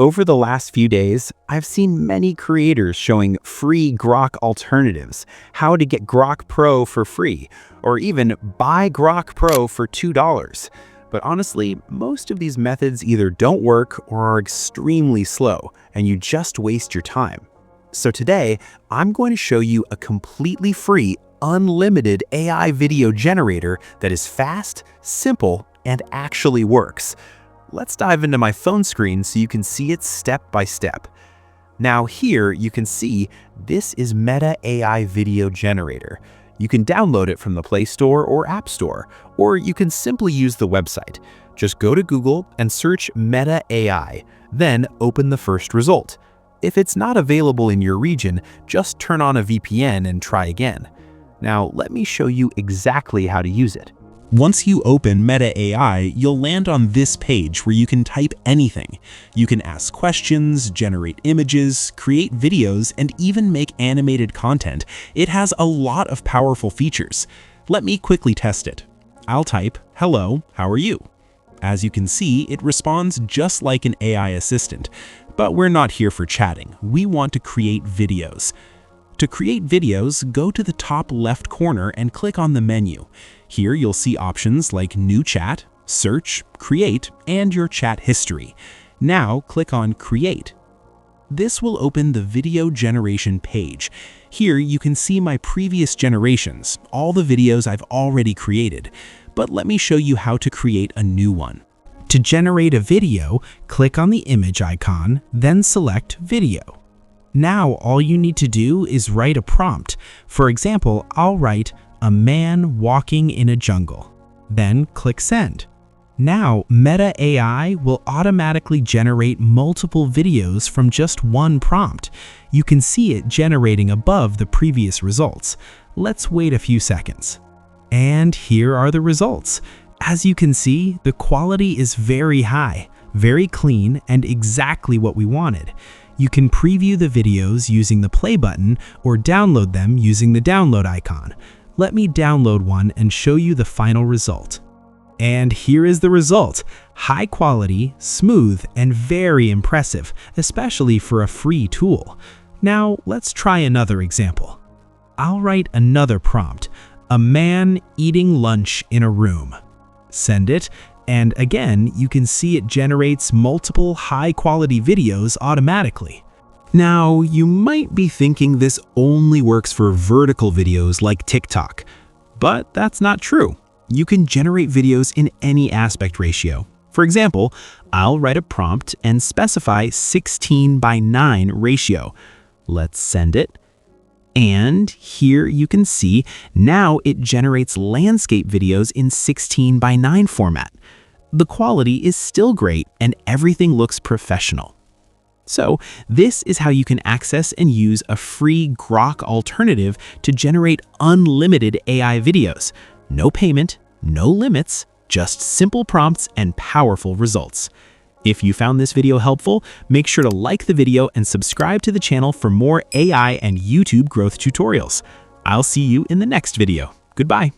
Over the last few days, I've seen many creators showing free Grok alternatives, how to get Grok Pro for free, or even buy Grok Pro for $2. But honestly, most of these methods either don't work or are extremely slow, and you just waste your time. So today, I'm going to show you a completely free, unlimited AI video generator that is fast, simple, and actually works. Let's dive into my phone screen so you can see it step by step. Now here you can see this is Meta AI Video Generator. You can download it from the Play Store or App Store, or you can simply use the website. Just go to Google and search Meta AI, then open the first result. If it's not available in your region, just turn on a VPN and try again. Now let me show you exactly how to use it. Once you open Meta AI, you'll land on this page where you can type anything. You can ask questions, generate images, create videos, and even make animated content. It has a lot of powerful features. Let me quickly test it. I'll type, "Hello, how are you?" As you can see, it responds just like an AI assistant. But we're not here for chatting. We want to create videos. To create videos, go to the top left corner and click on the menu. Here you'll see options like New Chat, Search, Create, and your chat history. Now click on Create. This will open the video generation page. Here you can see my previous generations, all the videos I've already created. But let me show you how to create a new one. To generate a video, click on the image icon, then select Video. Now all you need to do is write a prompt. For example, I'll write, "A man walking in a jungle." Then click Send. Now Meta AI will automatically generate multiple videos from just one prompt. You can see it generating above the previous results. Let's wait a few seconds. And here are the results. As you can see, the quality is very high, very clean, and exactly what we wanted. You can preview the videos using the play button or download them using the download icon. Let me download one and show you the final result. And here is the result. High quality, smooth, and very impressive, especially for a free tool. Now let's try another example. I'll write another prompt, "A man eating lunch in a room." Send it. And again, you can see it generates multiple high-quality videos automatically. Now, you might be thinking this only works for vertical videos like TikTok, but that's not true. You can generate videos in any aspect ratio. For example, I'll write a prompt and specify 16:9 ratio. Let's send it. And here you can see now it generates landscape videos in 16:9 format. The quality is still great and everything looks professional. So this is how you can access and use a free Grok alternative to generate unlimited AI videos. No payment, no limits, just simple prompts and powerful results. If you found this video helpful, make sure to like the video and subscribe to the channel for more AI and YouTube growth tutorials. I'll see you in the next video. Goodbye.